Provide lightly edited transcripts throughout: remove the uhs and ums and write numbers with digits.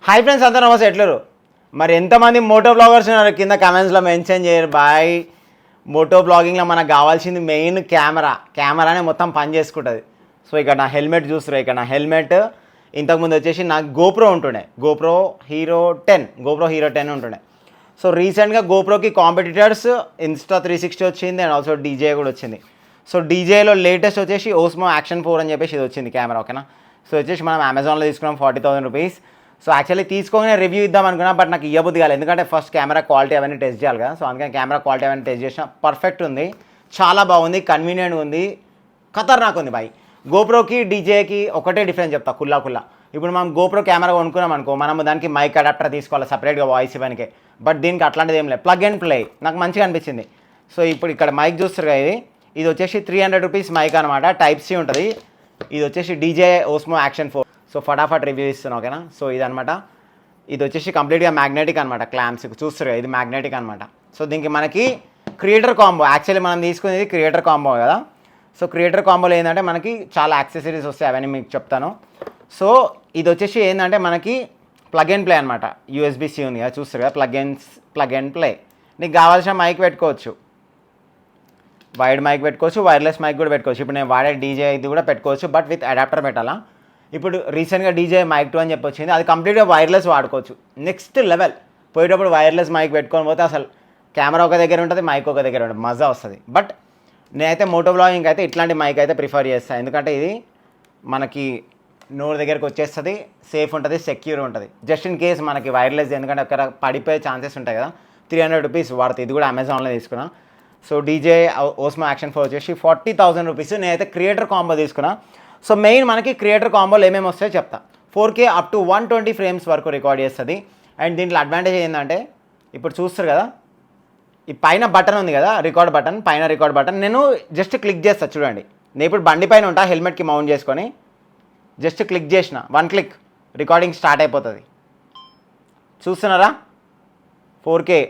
Hi friends, అందరూ నమస్తే. ఎట్లరు మరి ఎంతమంది మోటో బ్లాగర్స్ ఉన్నారు కింద కమెంట్స్లో మెన్షన్ చేయరు బాయ్. మోటో బ్లాగింగ్లో మనకు కావాల్సింది మెయిన్ కెమెరానే మొత్తం పని చేసుకుంటుంది. సో ఇక్కడ నా హెల్మెట్ చూస్తారు. ఇక్కడ నా హెల్మెట్ ఇంతకుముందు వచ్చేసి నాకు గోప్రో ఉంటుండే, గోప్రో హీరో 10 ఉంటుండే. సో రీసెంట్గా గోప్రోకి కాంపిటీటర్స్ ఇన్స్టా 360 వచ్చింది అండ్ ఆల్సో DJI కూడా వచ్చింది. సో DJIలో లేటెస్ట్ వచ్చేసి ఓస్మో యాక్షన్ 4 అని చెప్పేసి ఇది వచ్చింది కెమెరా, ఓకేనా. సో వచ్చేసి మనం అమెజాన్లో తీసుకున్నాం 40,000 రూపీస్. సో యాక్చువల్లీ తీసుకోగానే రివ్యూ ఇద్దాం అనుకున్నా, బట్ నాకు ఇవ్వబుద్ధి కాలేదు, ఎందుకంటే ఫస్ట్ కెమెరా క్వాలిటీ అవన్నీ టెస్ట్ చేయాలి కదా. సో అందుకని కెమెరా క్వాలిటీ అవన్నీ టెస్ట్ చేసిన పర్ఫెక్ట్ ఉంది, చాలా బాగుంది, కన్వీనియంట్ ఉంది, ఖతర్నాక్ ఉంది బాయ్. గోప్రోకి DJIకి ఒకటే డిఫరెన్స్ చెప్తా, కుల్లా. ఇప్పుడు మనం గోప్రో కెమెరా కొనుక్కున్నాం అనుకో, మనం దానికి మైక్ అడాప్టర్ తీసుకోవాలి సపరేట్గా వాయిస్ ఇవ్వడానికి. బట్ దీనికి అట్లాంటిది ఏం లేదు, ప్లగ్ అండ్ ప్లే. నాకు మంచిగా అనిపించింది. సో ఇప్పుడు ఇక్కడ మైక్ చూస్తారు కదా, ఇది వచ్చేసి 300 రూపీస్ మైక్ అనమాట, Type-C ఉంటుంది. ఇది వచ్చేసి DJI ఓస్మో యాక్షన్ 4. సో ఫటాఫట్ రివ్యూ ఇస్తున్నాను, ఓకేనా. సో ఇదనమాట, ఇది వచ్చేసి కంప్లీట్గా మ్యాగ్నెటిక్ అనమాట, క్లాంప్స్ చూస్తారు కదా, ఇది మ్యాగ్నెటిక్ అనమాట. సో దీనికి మనకి క్రియేటర్ కాంబో, యాక్చువల్లీ మనం తీసుకునేది క్రియేటర్ కాంబో కదా. సో క్రియేటర్ కాంబోలో ఏంటంటే మనకి చాలా యాక్సెసరీస్ వస్తాయి, అవన్నీ మీకు చెప్తాను. సో ఇది వచ్చేసి ఏంటంటే మనకి ప్లగ్ అండ్ ప్లే అనమాట, USB-C ఉంది కదా, చూస్తారు కదా, ప్లగ్ అండ్ ప్లే. నీకు కావాల్సిన మైక్ పెట్టుకోవచ్చు, వైడ్ మైక్ పెట్టుకోవచ్చు, వైర్లెస్ మైక్ కూడా పెట్టుకోవచ్చు. ఇప్పుడు నేను వాడే DJI ఇది కూడా పెట్టుకోవచ్చు, బట్ విత్ అడాప్టర్ పెట్టాలా. ఇప్పుడు రీసెంట్గా DJI మైక్ 2 అని చెప్పి వచ్చింది, అది కంప్లీట్గా వైర్లెస్ వాడుకోవచ్చు. నెక్స్ట్ లెవెల్, పోయేటప్పుడు వైర్లెస్ మైక్ పెట్టుకొని పోతే అసలు కెమెరా ఒక దగ్గర ఉంటుంది, మైక్ ఒక దగ్గర ఉంటుంది, మజా వస్తుంది. బట్ నేనైతే మోటో బ్లాగింగ్ అయితే ఇట్లాంటి మైక్ అయితే ప్రిఫర్ చేస్తాను, ఎందుకంటే ఇది మనకి నోరు దగ్గరకు వచ్చేస్తుంది, సేఫ్ ఉంటుంది, సెక్యూర్ ఉంటుంది. జస్ట్ ఇన్ కేస్ మనకి వైర్లెస్, ఎందుకంటే అక్కడ పడిపోయే ఛాన్సెస్ ఉంటాయి కదా. 300 రూపీస్ వాడుతుంది, ఇది కూడా అమెజాన్లో తీసుకున్నా. సో DJI ఓస్మో యాక్షన్ 4 వచ్చేసి 40,000 రూపీస్. నేనైతే క్రియేటర్ కాంబో తీసుకున్నా. సో మెయిన్ మనకి క్రియేటర్ కాంబోలో ఏమేమి వస్తాయో చెప్తా. 4K అప్ టు 120 ఫ్రేమ్స్ వరకు రికార్డ్ చేస్తుంది. అండ్ దీంట్లో అడ్వాంటేజ్ ఏంటంటే, ఇప్పుడు చూస్తారు కదా, ఈ పైన బటన్ ఉంది కదా, రికార్డ్ బటన్, పైన రికార్డ్ బటన్, నేను జస్ట్ క్లిక్ చేస్తా చూడండి. నేను ఇప్పుడు బండి పైన ఉంటా, హెల్మెట్కి మౌంట్ చేసుకొని జస్ట్ క్లిక్ చేసిన, 1 క్లిక్ రికార్డింగ్ స్టార్ట్ అయిపోతుంది. చూస్తున్నారా, 4K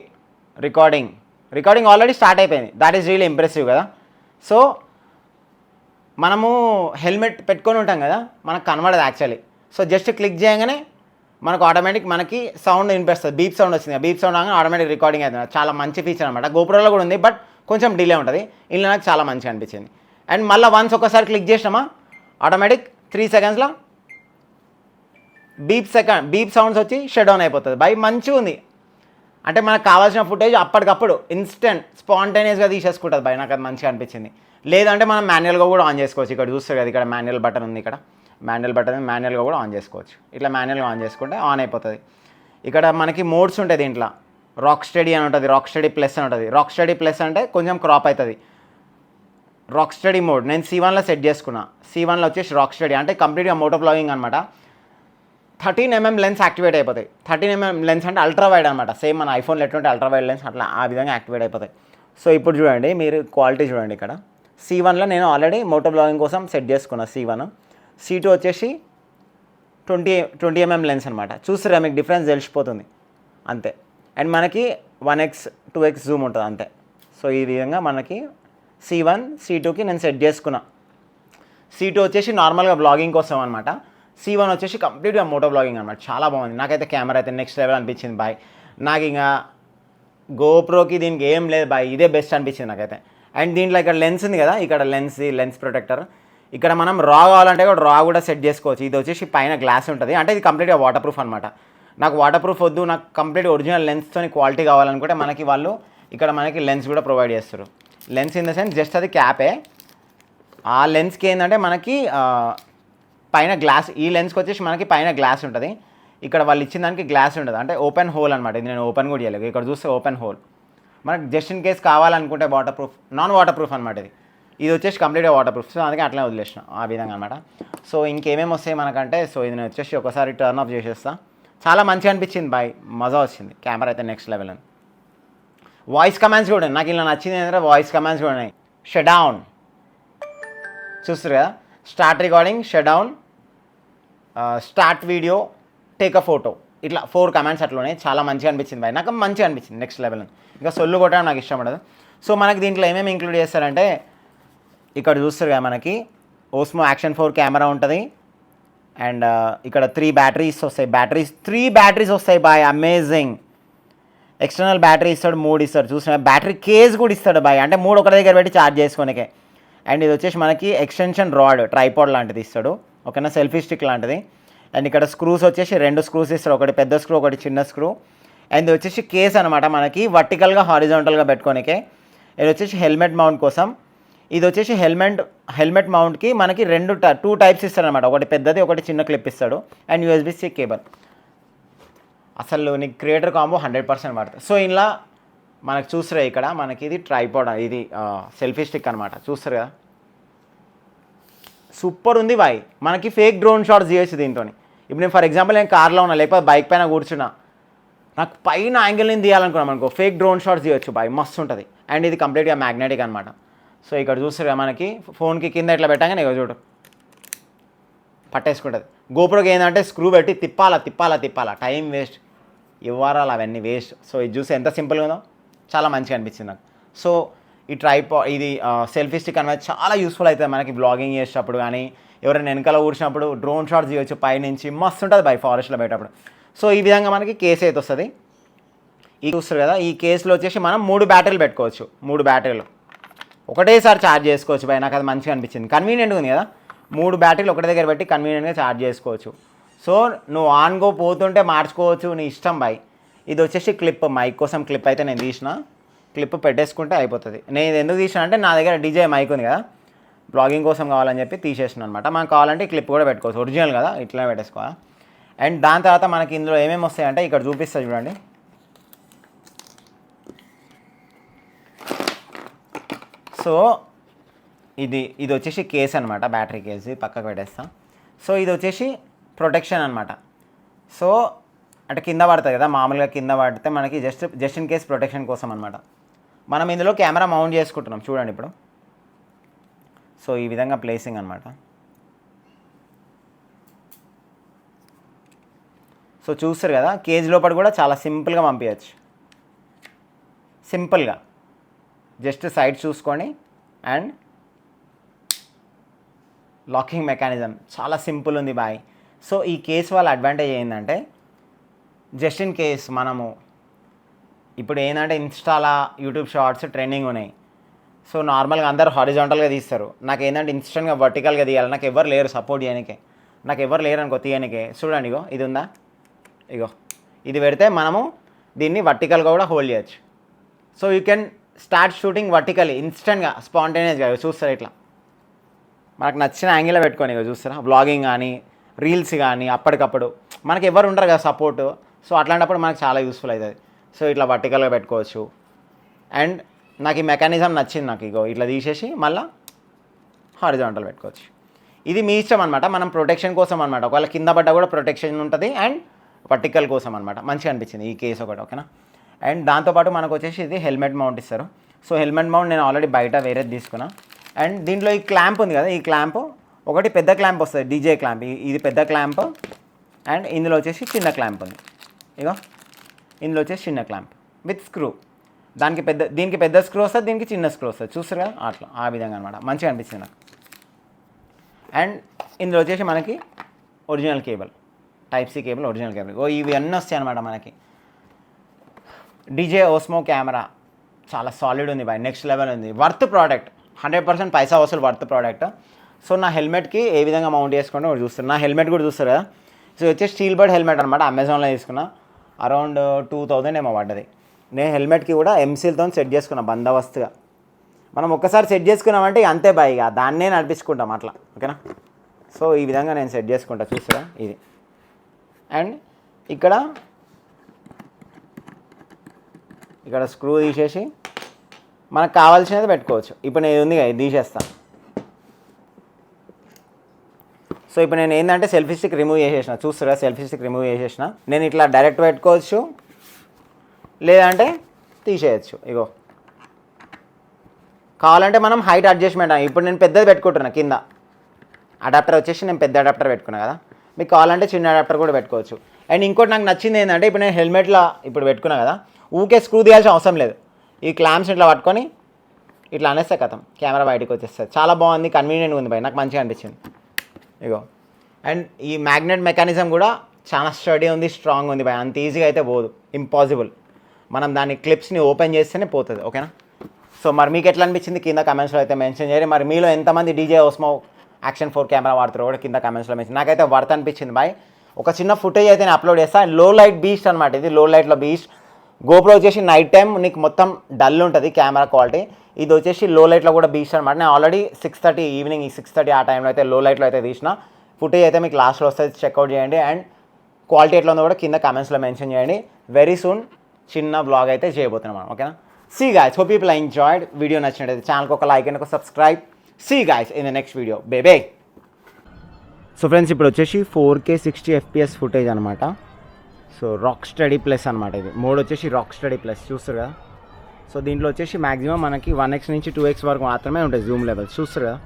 రికార్డింగ్ ఆల్రెడీ స్టార్ట్ అయిపోయింది. దాట్ ఈస్ రియల్లీ ఇంప్రెసివ్ కదా. సో మనము హెల్మెట్ పెట్టుకొని ఉంటాం కదా, మనకు కనబడదు యాక్చువల్లీ. సో జస్ట్ క్లిక్ చేయగానే మనకు ఆటోమేటిక్ మనకి సౌండ్ వినిపిస్తుంది, బీప్ సౌండ్ వచ్చింది, బీప్ సౌండ్ రాగానే ఆటోమేటిక్ రికార్డింగ్ అవుతుంది. చాలా మంచి ఫీచర్ అనమాట. గోప్రోలో కూడా ఉంది, బట్ కొంచెం డిలే ఉంటుంది. ఇలా నాకు చాలా మంచిగా అనిపించింది. అండ్ మళ్ళీ వన్స్ ఒకసారి క్లిక్ చేసినామా, ఆటోమేటిక్ 3 సెకండ్స్లో బీప్ సౌండ్స్ వచ్చి షట్ డౌన్ అయిపోతుంది. బై మంచిగా ఉంది, అంటే మనకు కావాల్సిన ఫుటేజ్ అప్పటికప్పుడు ఇన్స్టెంట్ స్పాంటేనియస్గా తీసేసుకుంటుంది. బై నాకు అది మంచిగా అనిపించింది. లేదంటే మనం మాన్యువల్గా కూడా ఆన్ చేసుకోవచ్చు. ఇక్కడ చూస్తారు కదా, ఇక్కడ మాన్యువల్ బటన్ ఉంది, ఇక్కడ మాన్యువల్గా కూడా ఆన్ చేసుకోవచ్చు. ఇట్లా మాన్యువల్గా ఆన్ చేసుకుంటే ఆన్ అయిపోతుంది. ఇక్కడ మనకి మోడ్స్ ఉంటాయి దీంట్లో. రాక్ స్టడీ అని ఉంటుంది, రాక్ స్టడీ ప్లస్ అని ఉంటుంది. రాక్ స్టడీ ప్లస్ అంటే కొంచెం క్రాప్ అవుతుంది. రాక్ స్టడీ మోడ్ నేను C1లో సెట్ చేసుకున్నా. C1లో వచ్చేసి రాక్ స్టడీ అంటే కంప్లీట్గా మోటో బ్లాగింగ్ అనమాట. 13mm లెన్స్ యాక్టివేట్ అయిపోతాయి. 13mm లెన్స్ అంటే అల్ట్రా వైడ్ అనమాట. సేమ్ మన ఐఫోన్లో ఎట్లుంటే అల్ట్రా వైడ్ లెన్స్ అట్లా ఆ విధంగా యాక్టివేట్ అయిపోతాయి. సో ఇప్పుడు చూడండి, మీరు క్వాలిటీ చూడండి. ఇక్కడ C1లో నేను ఆల్రెడీ మోటో బ్లాగింగ్ కోసం సెట్ చేసుకున్నా C1. C2 వచ్చేసి 20mm లెన్స్ అనమాట. చూస్తారా, మీకు డిఫరెన్స్ తెలిసిపోతుంది అంతే. అండ్ మనకి 1x 2x జూమ్ ఉంటుంది అంతే. సో ఈ విధంగా మనకి C1 C2కి నేను సెట్ చేసుకున్నా. C2 వచ్చేసి నార్మల్గా బ్లాగింగ్ కోసం అనమాట. C1 వచ్చేసి కంప్లీట్గా మోటో బ్లాగింగ్ అనమాట. చాలా బాగుంది. నాకైతే కెమెరా అయితే నెక్స్ట్ లెవెల్ అనిపించింది బాయ్. నాకు ఇంకా గోప్రోకి దీనికి ఏం లేదు బాయ్, ఇదే బెస్ట్ అనిపించింది నాకైతే. అండ్ దీంట్లో ఇక్కడ లెన్స్ ఉంది కదా, ఇక్కడ లెన్స్ ప్రొటెక్టర్. ఇక్కడ మనం రా కావాలంటే కూడా రా కూడా సెట్ చేసుకోవచ్చు. ఇది వచ్చేసి పైన గ్లాస్ ఉంటుంది, అంటే ఇది కంప్లీట్గా వాటర్ ప్రూఫ్ అనమాట. నాకు వాటర్ ప్రూఫ్ వద్దు, నాకు కంప్లీట్ ఒరిజినల్ లెన్స్తో క్వాలిటీ కావాలనుకుంటే మనకి వాళ్ళు ఇక్కడ మనకి లెన్స్ కూడా ప్రొవైడ్ చేస్తారు. Lens in the sense just అది క్యాపే. ఆ లెన్స్కి ఏంటంటే మనకి పైన గ్లాస్, ఈ లెన్స్కి వచ్చేసి మనకి పైన గ్లాస్ ఉంటుంది. ఇక్కడ వాళ్ళు ఇచ్చిన దానికి గ్లాస్ ఉంటుంది, అంటే ఓపెన్ హోల్ అనమాట. ఇది నేను ఓపెన్ కూడా చేయలేదు, ఇక్కడ చూస్తే ఓపెన్ హోల్. మనకి జస్ట్ ఇన్ కేస్ కావాలనుకుంటే water proof, non water proof అనమాట. ఇది వచ్చేసి కంప్లీట్గా వాటర్ ప్రూఫ్. సో అందుకే అట్లనే వదిలేసిన ఆ విధంగా అనమాట. సో ఇంకేమేమి వస్తాయి మనకంటే, సో ఇది నేను వచ్చేసి ఒకసారి టర్న్ ఆఫ్ చేసేస్తా. చాలా మంచిగా అనిపించింది బాయ్, మజా వచ్చింది. కెమెరా అయితే నెక్స్ట్ లెవెల్ అని. వాయిస్ కమాండ్స్ కూడా నాకు ఇలా నచ్చింది ఏంటంటే, వాయిస్ కమాండ్స్ కూడా ఉన్నాయి. షట్ డౌన్ చూస్తారు కదా, start recording, shut down, start video, take a photo, ఇట్లా 4 కమాండ్స్ అట్లా ఉన్నాయి. చాలా మంచిగా అనిపించింది బాయ్, నాకు మంచిగా అనిపించింది నెక్స్ట్ లెవెల్. ఇంకా సొల్లు కొట్టడం నాకు ఇష్టం పడదు. సో మనకి దీంట్లో ఏమేమి ఇంక్లూడ్ చేస్తారంటే, ఇక్కడ చూస్తారు కదా, మనకి ఓస్మో యాక్షన్ 4 కెమెరా ఉంటుంది. అండ్ ఇక్కడ 3 బ్యాటరీస్ వస్తాయి, 3 బ్యాటరీస్ వస్తాయి బాయ్, అమేజింగ్. ఎక్స్టర్నల్ బ్యాటరీ ఇస్తాడు, 3 ఇస్తాడు, చూసిన బ్యాటరీ కేస్ కూడా ఇస్తాడు బాయ్, అంటే 3 ఒక దగ్గర పెట్టి ఛార్జ్ చేసుకోనికే. అండ్ ఇది వచ్చేసి మనకి ఎక్స్టెన్షన్ రాడ్, ట్రైపాడ్ లాంటిది ఇస్తాడు, ఓకేనా, సెల్ఫీ స్టిక్ లాంటిది. అండ్ ఇక్కడ స్క్రూస్ వచ్చేసి 2 స్క్రూస్ ఇస్తాడు, ఒకటి పెద్ద స్క్రూ, ఒకటి చిన్న స్క్రూ. అండ్ ఇది వచ్చేసి కేస్ అనమాట, మనకి వర్టికల్గా హారిజాంటల్గా పెట్టుకోనికే. ఇది వచ్చేసి హెల్మెట్ మౌంట్ కోసం. ఇది వచ్చేసి హెల్మెట్ మౌంట్కి మనకి 2 టైప్స్ ఇస్తాడు అనమాట, ఒకటి పెద్దది, ఒకటి చిన్న క్లిప్ ఇస్తాడు. And USB-C cable. అసలు నీకు క్రియేటర్ కాంబో 100% పడుతుంది. సో ఇలా మనకు చూస్తారు ఇక్కడ, మనకి ఇది ట్రైపాడ్, ఇది సెల్ఫీ స్టిక్ అనమాట, చూస్తారు కదా, సూపర్ ఉంది బాయ్. మనకి ఫేక్ డ్రోన్ షాట్స్ చేయొచ్చు దీంతో. ఇప్పుడు నేను ఫర్ ఎగ్జాంపుల్ నేను కార్లో ఉన్నా, లేకపోతే బైక్ పైన కూర్చున్నా, నాకు పైన యాంగిల్ నేను తీయాలనుకున్నాం అనుకో, ఫేక్ డ్రోన్ షాట్స్ చేయొచ్చు బాయ్, మస్తు ఉంటుంది. అండ్ ఇది కంప్లీట్గా మ్యాగ్నెటిక్ అనమాట. సో ఇక్కడ చూస్తారు కదా, మనకి ఫోన్కి కింద ఇట్లా పెట్టగానే ఇక చూడు పట్టేసుకుంటుంది. గోప్రోకి ఏంటంటే స్క్రూ పెట్టి తిప్పాలా, టైం వేస్ట్, ఇవ్వరాలు అవన్నీ వేస్ట్. సో ఇది చూసి ఎంత సింపుల్గా ఉందో, చాలా మంచిగా అనిపించింది నాకు. సో ఈ ఇది సెల్ఫీ స్టిక్ అనేది చాలా యూస్ఫుల్ అవుతుంది మనకి బ్లాగింగ్ చేసేటప్పుడు, కానీ ఎవరైనా వెనకాల కూర్చున్నప్పుడు డ్రోన్ షాట్స్ చేయొచ్చు పైనుంచి, మస్తు ఉంటుంది బై ఫారెస్ట్లో పెట్టేటప్పుడు. సో ఈ విధంగా మనకి కేస్ అయితే వస్తుంది. ఈ చూస్తారు కదా, ఈ కేసులో వచ్చేసి మనం 3 బ్యాటరీలు పెట్టుకోవచ్చు, 3 బ్యాటరీలు ఒకటేసారి ఛార్జ్ చేసుకోవచ్చు బై. నాకు అది మంచిగా అనిపించింది, కన్వీనియంట్గా ఉంది కదా, 3 బ్యాటరీలు ఒకటి దగ్గర పెట్టి కన్వీనియంట్గా ఛార్జ్ చేసుకోవచ్చు. సో నువ్వు ఆన్ గో పోతుంటే మార్చుకోవచ్చు, నీ ఇష్టం బాయ్. ఇది వచ్చేసి క్లిప్, మైక్ కోసం క్లిప్ అయితే నేను తీసిన, క్లిప్ పెట్టేసుకుంటే అయిపోతుంది. నేను ఎందుకు తీసిన అంటే నా దగ్గర DJI మైక్ ఉంది కదా, బ్లాగింగ్ కోసం కావాలని చెప్పి తీసేసిన అనమాట. మనకు కావాలంటే క్లిప్ కూడా పెట్టుకోవచ్చు, ఒరిజినల్ కదా, ఇట్లా పెట్టేసుకోవాలి. అండ్ దాని తర్వాత మనకి ఇందులో ఏమేమి వస్తాయంటే ఇక్కడ చూపిస్తా చూడండి. సో ఇది వచ్చేసి కేస్ అనమాట, బ్యాటరీ కేస్, పక్కకు పెట్టేస్తాం. సో ఇది వచ్చేసి ప్రొటెక్షన్ అనమాట. సో అంటే కింద పడుతుంది కదా, మామూలుగా కింద పడితే మనకి జస్ట్ ఇన్ కేస్ ప్రొటెక్షన్ కోసం అనమాట. మనం ఇందులో కెమెరా మౌంట్ చేసుకుంటున్నాం చూడండి ఇప్పుడు. సో ఈ విధంగా ప్లేసింగ్ అనమాట. సో చూస్తారు కదా, కేజ్ లోపల కూడా చాలా సింపుల్గా పంపించచ్చు, సింపుల్గా జస్ట్ సైడ్ చూసుకొని. అండ్ లాకింగ్ మెకానిజం చాలా సింపుల్ ఉంది బాయ్. సో ఈ కేస్ వాళ్ళ అడ్వాంటేజ్ ఏంటంటే, జస్ట్ ఇన్ కేస్ మనము ఇప్పుడు ఏంటంటే ఇన్స్టాలా యూట్యూబ్ షార్ట్స్ ట్రెండింగ్ ఉన్నాయి. సో నార్మల్గా అందరూ హారిజాంటల్గా తీస్తారు, నాకు ఏంటంటే ఇన్స్టెంట్గా వర్టికల్గా తీయాలి, నాకు ఎవరు లేరు సపోర్ట్ చేయడానికే, నాకు ఎవరు లేరు అనుకో తీయడానికే. చూడండి ఇగో ఇది ఉందా, ఇగో ఇది పెడితే మనము దీన్ని వర్టికల్గా కూడా హోల్డ్ చేయొచ్చు. So you can start shooting vertically ఇన్స్టెంట్గా, స్పాంటేనియస్గా. చూస్తారు ఇట్లా మనకు నచ్చిన యాంగిల్లో పెట్టుకొని ఇక చూస్తారా, బ్లాగింగ్ కానీ రీల్స్ కానీ అప్పటికప్పుడు మనకి ఎవరు ఉంటారు కదా సపోర్టు. సో అట్లాంటప్పుడు మనకు చాలా యూస్ఫుల్ అవుతుంది. సో ఇట్లా వర్టికల్గా పెట్టుకోవచ్చు. అండ్ నాకు ఈ మెకానిజం నచ్చింది, నాకు ఇగో ఇట్లా తీసేసి మళ్ళీ హారిజాంటల్ పెట్టుకోవచ్చు. ఇది మీ ఇష్టం అనమాట, మనం ప్రొటెక్షన్ కోసం అనమాట, ఒకవేళ కింద పడ్డా కూడా ప్రొటెక్షన్ ఉంటుంది. అండ్ వర్టికల్ కోసం అనమాట, మంచిగా అనిపించింది ఈ కేసు ఒకటి, ఓకేనా. అండ్ దాంతోపాటు మనకు వచ్చేసి ఇది హెల్మెట్ మౌంట్ ఇస్తారు. సో హెల్మెట్ మౌంట్ నేను ఆల్రెడీ బయట వేరేది తీసుకున్నా. అండ్ దీంట్లో ఈ క్లాంప్ ఉంది కదా, ఈ క్లాంప్ ఒకటి పెద్ద క్లాంప్ వస్తుంది, DJI క్లాంప్, ఇది పెద్ద క్లాంప్. అండ్ ఇందులో వచ్చేసి చిన్న క్లాంప్ ఉంది, ఇగో ఇందులో వచ్చేసి చిన్న క్లాంప్ విత్ స్క్రూ. దీనికి పెద్ద స్క్రూ వస్తుంది, దీనికి చిన్న స్క్రూ వస్తుంది, చూస్తారు కదా అట్లా, ఆ విధంగా అనమాట, మంచిగా అనిపించింది నాకు. అండ్ ఇందులో వచ్చేసి మనకి original cable, Type-C cable, original cable. ఇవి అన్నీ వస్తాయి అనమాట మనకి. DJI Osmo కెమెరా చాలా సాలిడ్ ఉంది బాయ్, నెక్స్ట్ లెవెల్ ఉంది, వర్త్ ప్రోడక్ట్, 100% పైసా వసూలు వర్త్ ప్రోడక్ట్. సో నా హెల్మెట్కి ఏ విధంగా మౌంట్ చేసుకుంటే ఒకటి చూస్తారు, నా హెల్మెట్ కూడా చూస్తారు కదా. సో వచ్చేసి స్టీల్ బర్డ్ హెల్మెట్ అనమాట, అమెజాన్లో తీసుకున్నా, అరౌండ్ 2000 ఏమో పడ్డది. నేను హెల్మెట్కి కూడా ఎంసీల్తో సెట్ చేసుకున్నా బందోబస్తుగా. మనం ఒక్కసారి సెట్ చేసుకున్నామంటే అంతే బాయ్, ఇక దాన్నే నడిపించుకుంటాం అట్లా, ఓకేనా. సో ఈ విధంగా నేను సెట్ చేసుకుంటా, చూస్తారా ఇది. అండ్ ఇక్కడ స్క్రూ తీసేసి మనకు కావాల్సినది పెట్టుకోవచ్చు. ఇప్పుడు నేను ఉంది ఇది తీసేస్తాను. సో ఇప్పుడు నేను ఏంటంటే సెల్ఫీ స్టిక్ రిమూవ్ చేసేసిన, చూస్తారా సెల్ఫీ స్టిక్ రిమూవ్ చేసేసిన. నేను ఇట్లా డైరెక్ట్ పెట్టుకోవచ్చు, లేదంటే తీసేయచ్చు. ఇగో కావాలంటే మనం హైట్ అడ్జస్ట్మెంట్, ఇప్పుడు నేను పెద్దది పెట్టుకుంటున్నా, కింద అడాప్టర్ వచ్చేసి నేను పెద్ద అడాప్టర్ పెట్టుకున్నా కదా, మీకు కావాలంటే చిన్న అడాప్టర్ కూడా పెట్టుకోవచ్చు. అండ్ ఇంకోటి నాకు నచ్చింది ఏంటంటే, ఇప్పుడు నేను హెల్మెట్లో ఇప్పుడు పెట్టుకున్నా కదా, ఊకే స్క్రూ తీయాల్సిన అవసరం లేదు. ఈ క్లాంప్స్ ఇట్లా పట్టుకొని ఇట్లా అనేస్తే కథం, కెమెరా బయటకు వచ్చేస్తుంది. చాలా బాగుంది, కన్వీనియంట్గా ఉంది బాయ్, నాకు మంచిగా అనిపించింది. ఇగో అండ్ ఈ మ్యాగ్నెట్ మెకానిజం కూడా చాలా స్టడీ ఉంది, స్ట్రాంగ్ ఉంది బాయ్. అంత ఈజీగా అయితే పోదు, ఇంపాసిబుల్. మనం దాని క్లిప్స్ని ఓపెన్ చేస్తేనే పోతుంది. ఓకేనా? సో మరి మీకు ఎట్లా అనిపించింది కింద కమెంట్స్లో అయితే మెన్షన్ చేయండి. మరి మీలో ఎంతమంది DJI Osmo యాక్షన్ 4 కెమెరా వాడుతారో కూడా కింద కమెంట్స్లో మెన్షన్. నాకైతే వర్త్ అనిపించింది బాయ్. ఒక చిన్న ఫుటేజ్ అయితే నేను అప్లోడ్ చేస్తాను. లో లైట్ బీస్ట్ అనమాట ఇది, లో లైట్లో బీస్ట్. గోప్రో వచ్చేసి నైట్ టైం నీకు మొత్తం డల్ ఉంటుంది కెమెరా క్వాలిటీ. ఇది వచ్చేసి లో లైట్లో కూడా బీస్ట్ అనమాట. నేను ఆల్రెడీ 6:30 ఈవినింగ్ 6:30 ఆ టైంలో అయితే లో లైట్లో అయితే తీసిన ఫుటేజ్ అయితే మీకు లాస్ట్లో వస్తుంది, చెక్అవుట్ చేయండి. అండ్ క్వాలిటీ ఎట్లా ఉందో కూడా కింద కమెంట్స్లో మెన్షన్ చేయండి. వెరీ సూన్ చిన్న బ్లాగ్ అయితే చేయబోతున్నాం మనం. ఓకేనా? See guys, hope people enjoyed. Video నచ్చినట్టయితే ఛానల్కి ఒక లైక్ అండ్ ఒక subscribe. See guys in the next video. Bye. So friends, ఇప్పుడు వచ్చేసి 4K 60 FPS ఫుటేజ్ అనమాట. సో రాక్ స్టడీ ప్లస్ అనమాట. ఇది మోడ్ వచ్చేసి రాక్ స్టడీ ప్లస్, చూస్తారు కదా. సో దీంట్లో వచ్చేసి మ్యాక్సిమం మనకి 1x నుంచి 2x వరకు మాత్రమే ఉంటాయి జూమ్ లెవెల్స్, చూస్తారు కదా.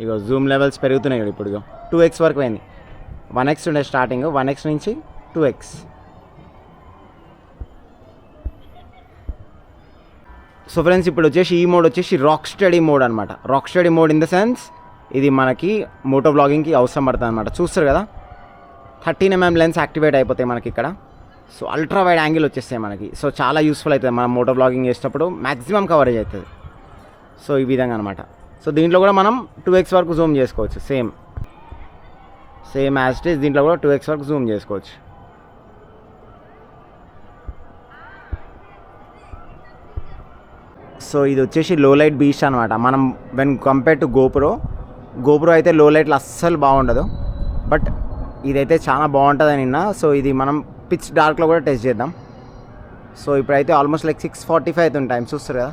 ఇగో జూమ్ లెవెల్స్ పెరుగుతున్నాయి కదా. ఇప్పుడు 2x వరకు పోయింది. 1x ఉండే స్టార్టింగ్, 1x నుంచి 2x. సో ఫ్రెండ్స్, ఇప్పుడు వచ్చేసి ఈ మోడ్ వచ్చేసి రాక్ స్టడీ మోడ్ అనమాట. Rock study mode in the sense ఇది మనకి మోటో బ్లాగింగ్కి అవసరం పడుతుంది అనమాట. చూస్తారు కదా, 13mm లెన్స్ యాక్టివేట్ అయిపోతాయి మనకి ఇక్కడ. సో అల్ట్రా వైడ్ యాంగిల్ వచ్చేస్తాయి మనకి. సో చాలా యూస్ఫుల్ అవుతుంది మనం మోటో బ్లాగింగ్ చేసేటప్పుడు, మ్యాక్సిమం కవరేజ్ అవుతుంది. సో ఈ విధంగా అనమాట. సో దీంట్లో కూడా మనం 2x వరకు జూమ్ చేసుకోవచ్చు. సేమ్ యాజ్ ఇట్ ఈస్ దీంట్లో కూడా 2x వరకు జూమ్ చేసుకోవచ్చు. సో ఇది వచ్చేసి లో లైట్ బీస్ట్ అనమాట. మనం వెన్ కంపేర్ టు గోప్రో అయితే లో లైట్లో అస్సలు బాగుండదు, బట్ ఇదైతే చాలా బాగుంటుంది నిన్న. సో ఇది మనం పిచ్ డార్క్లో కూడా టెస్ట్ చేద్దాం. సో ఇప్పుడైతే ఆల్మోస్ట్ లైక్ 6:45 అవుతుంది టైం, చూస్తారు కదా.